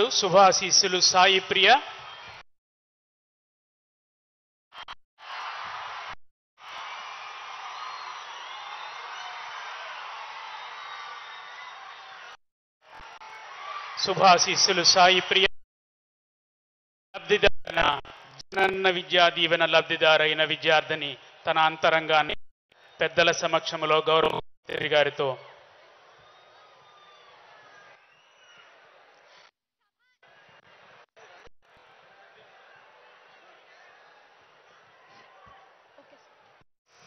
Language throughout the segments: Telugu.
ధన్యవాదాలు. శుభాశీస్సులు సాయి ప్రియ. శుభాశీస్సులు సాయి ప్రియ. జనన విద్యా దీవెన లబ్ధిదారైన విద్యార్థిని తన అంతరంగాన్ని పెద్దల సమక్షంలో గౌరవ గారితో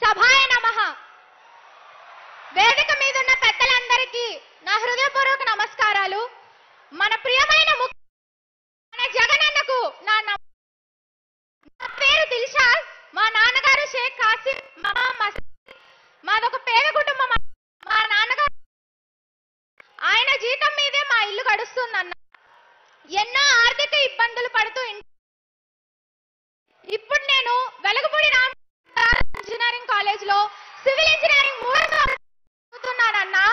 సభాయ నమః. వేదిక మీద ఉన్న పెద్దలందరికీ నా హృదయపూర్వక నమస్కారాలు. మన ప్రియమైన మన జగనన్నకు నా పేరు దిల్షాద్. మా నాన్నగారు షేక్ కాసిం. మాదొక పేద కుటుంబం. మా నాన్నగారు ఆయన జీతం మీదే మా ఇల్లు గడుస్తుందన్న. ఎన్నో ఆర్థిక ఇబ్బందులు పడుతూ ఇప్పుడు నేను వెలగపూడి ఇంజనీరింగ్ కాలేజ్ లో సివిల్ ఇంజనీరింగ్ 3వ చదువుతున్నానన్నా.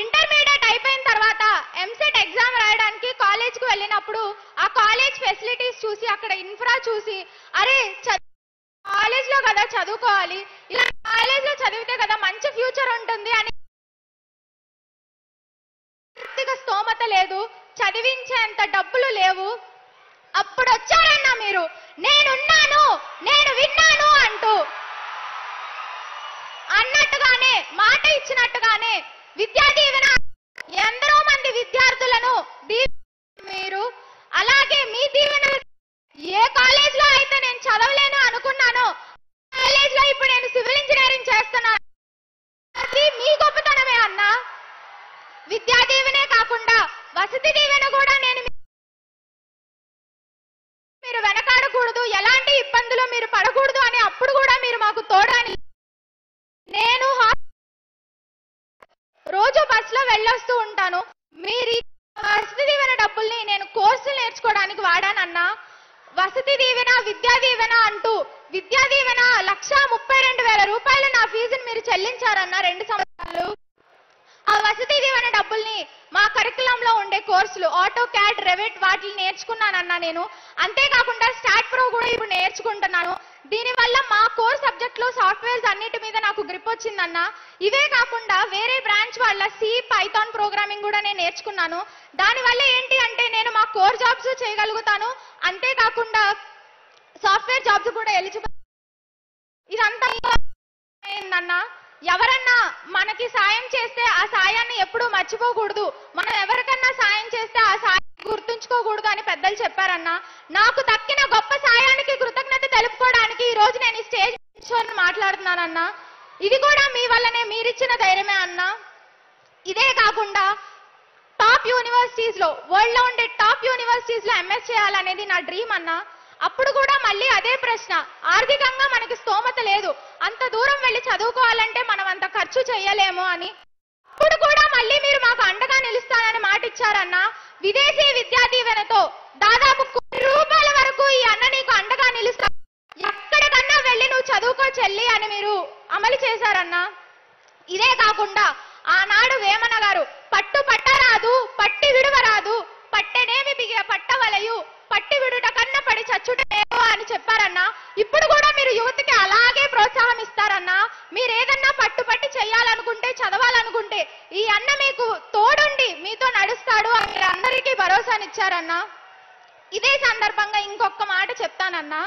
ఇంటర్మీడియట్ అయిపోయిన తర్వాత ఎంసెట్ ఎగ్జామ్ రాయడానికి కాలేజ్ కు వెళ్ళినప్పుడు ఆ కాలేజ్ ఫెసిలిటీస్ చూసి అక్కడ ఇన్ఫ్రా చూసి అరే కాలేజ్ లో కదా చదువుకోవాలి, ఇలా కాలేజ్ లో చదివితే కదా మంచి ఫ్యూచర్ ఉంటుంది అని స్తోమత లేదు, చదివించేంత డబ్బులు లేవు. అప్పుడు వచ్చారన్నా మీరు నేనున్నాను నేను విన్నాను అంటూ అన్నట్టుగానే మాట ఇచ్చినట్టుగానే విద్యా దీవెన ఎందరో మంది విద్యార్థులను మీరు అలాగే మీ దీవెన ఏ కాలేజ్ లో అయితే నేను చదవలేను అనుకున్నానో కాలేజ్ లో ఇప్పుడు నేను సివిల్ ఇంజనీరింగ్ చేస్తున్నాను. అది మీ గొప్పతనమే అన్నా. విద్యా దీవెనే కాకుండా వసతి దీవెన కూడా నేను మీరు వెనకాడకూడదు, ఎలాంటి ఇబ్బందులు మీరు పడకూడదు అని అప్పుడు కూడా మీరు మాకు తోడని నేను రోజు బస్ లో వెళ్ళొస్తూ ఉంటాను. మీరు వసతి దీవెన డబ్బుల్ని నేను కోర్సులు నేర్చుకోవడానికి వాడానన్నా. వసతి దీవెన విద్యా దీవెన అంటూ విద్యా దీవెన 1,32,000 రూపాయలు నా ఫీజుని మీరు చెల్లించారన్నా 2 సంవత్సరాలు. ఆ వసతి దీవెన డబ్బుల్ని మా కరికులం లో ఉండే కోర్సులు ఆటో క్యాడ్ రెవిట్ వాటిని నేర్చుకున్నానన్నా నేను. అంతేకాకుండా స్టాట్ ప్రో కూడా ఇప్పుడు నేర్చుకుంటున్నాను. దీనివల్ల మా కోర్ సబ్జెక్ట్ లో సాఫ్ట్వేర్స్ అన్నిటి మీద నాకు గ్రిప్ వచ్చిందన్నా. ఇవే కాకుండా వేరే బ్రాంచ్ వాళ్ళ సి పైథాన్ ప్రోగ్రామింగ్ కూడా నేను నేర్చుకున్నాను. దానివల్ల ఏంటి అంటే నేను మా కోర్ జాబ్స్ చేయగలుగుతాను, అంతేకాకుండా సాఫ్ట్వేర్ జాబ్స్ కూడా ఎలిజిబుల్. ఇదంతా అయిందన్నా. ఎవరన్నా మనకి సాయం చేస్తే ఆ సాయాన్ని ఎప్పుడూ మర్చిపోకూడదు, మనం ఎవరికన్నా సాయం చేస్తే ఆ సాయం గుర్తుంచుకోకూడదు అని పెద్దలు చెప్పారన్నా. నాకు దక్కిన గొప్ప సాయానికి కృతజ్ఞత తెలుపుకోవడానికి ఈ రోజు నేను ఈ స్టేజ్ నుంచి మాట్లాడుతున్నానన్నా. ఇది కూడా మీ వల్లనే, మీరిచ్చిన ధైర్యమే అన్నా. ఇదే కాకుండా టాప్ యూనివర్సిటీస్ లో, వరల్డ్ లో ఉండే టాప్ యూనివర్సిటీస్ లో ఎంఎస్ చేయాలనేది నా డ్రీమ్ అన్నా. అప్పుడు కూడా మళ్ళీ అదే ప్రశ్న, ఆర్థికంగా మనకి స్తోమత లేదు, అంత దూరం వెళ్ళి చదువుకోవాలంటే మనం అంత ఖర్చు చేయలేము అని. అప్పుడు కూడా మళ్ళీ మీరు మాకు అండగా నిలుస్తానని మాట ఇచ్చారన్నా. విదేశీ విద్యా దీవెనతో దాదాపు ₹1,00,00,000 వరకు ఈ అన్న నీకు అండగా నిలుస్తా, ఎక్కడికన్నా వెళ్ళి నువ్వు చదువుకో చెల్లి అని మీరు అమలు చేశారన్నా. ఇదే కాకుండా ఆనాడు వేమన గారు పట్టు పట్టరాదు పట్టి విడువరాదు, పట్టెనేమి బిగిన పట్టవలయు, పట్టి విడుట కన్న పడి చచ్చుటేమో అని చెప్పారన్నా. ఇప్పుడు కూడా మీరు యువతకి అలాగే ప్రోత్సాహం ఇస్తారన్నా. మీరు ఏదన్నా పట్టుపట్టి చేయాలనుకుంటే, చదవాలనుకుంటే ఈ అన్న మీకు తోడుండి మీతో నడుస్తాడు అని మీరు అందరికీ భరోసానిచ్చారన్నా. ఇదే సందర్భంగా ఇంకొక మాట చెప్తానన్నా.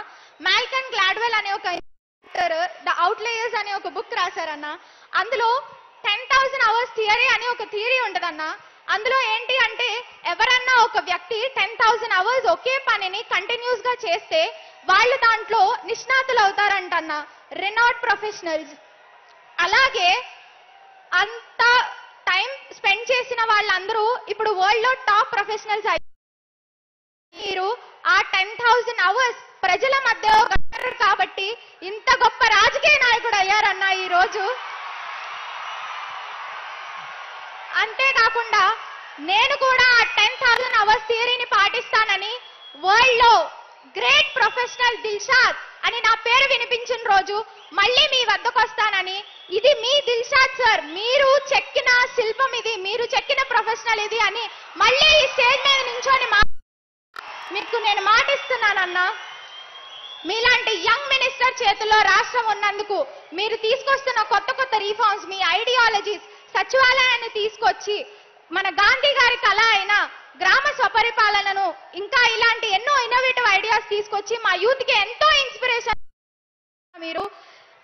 మాల్కమ్ గ్లాడ్వెల్ అనే ఒక ద అవుట్లయర్స్ అనే ఒక బుక్ రాశారన్నా. అందులో 10,000 hours థియరీ అని ఒక థియరీ ఉంటదన్నా. అందులో ఏంటి అంటే ఎవరన్నా ఒక వ్యక్తి 10,000 hours ఒకే పనిని కంటిన్యూస్ గా చేస్తే వాళ్ళు దాంట్లో నిష్ణాతులు అవుతారంటన్నా, రెనాట్ ప్రొఫెషనల్స్. అలాగే అంత టైం స్పెండ్ చేసిన వాళ్ళందరూ ఇప్పుడు వరల్డ్ లో టాప్ ప్రొఫెషనల్స్ అయ్యారు. మీరు ఆ 10,000 hours ప్రజల మధ్య గడిపారు కాబట్టి ఇంత గొప్ప రాజకీయ నాయకుడు అయ్యారన్నా ఈ రోజు. అంతేకాకుండా నేను కూడా ఆ 10,000 hours థియరీని పాటిస్తానని, వరల్డ్ లో గ్రేట్ ప్రొఫెషనల్ దిల్షాద్ అని నా పేరు వినిపించిన రోజు మళ్ళీ మీ వద్దకు వస్తానని. ఇది మీ దిల్షాద్ సార్, మీరు చెక్కిన శిల్పం ఇది, మీరు చెక్కిన ప్రొఫెషనల్ ఇది అని మళ్ళీ ఈ స్టేజ్ మీద నించొని మీకు నేను మాటిస్తున్నానన్నా, మీలాంటి యంగ్ మినిస్టర్ చేతుల్లో రాష్ట్రం ఉన్నందుకు మీరు తీసుకొస్తున్న కొత్త కొత్త రీఫార్మ్స్, మీ ఐడియాలజీస్, సచివాలయాన్ని తీసుకొచ్చి మన గాంధీ గారి కళ అయిన గ్రామ స్వపరిపాలనను ఇంకా ఇలాంటి ఎన్నో ఇన్నోవేటివ్ ఐడియాస్ తీసుకొచ్చి మా యూత్ కి ఎంతో ఇన్స్పిరేషన్. మీరు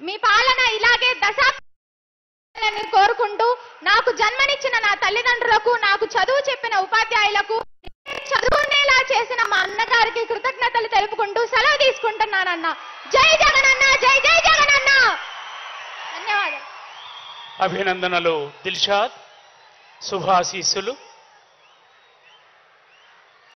మీ పాలన ఇలాగే దశాబ్దాలని కోరుకుంటూ నాకు జన్మనిచ్చిన నా తల్లిదండ్రులకు, నాకు చదువు చెప్పిన ఉపాధ్యాయులకు, చదువునేలా చేసిన మా అన్నగారికి కృతజ్ఞతలు తెలుపుకుంటూ సెలవు తీసుకుంటున్నానన్నా. జై జగనన్న, జై జై జగనన్న. ధన్యవాదాలు. అభినందనలు దిల్షాద్, శుభాశీస్సులు.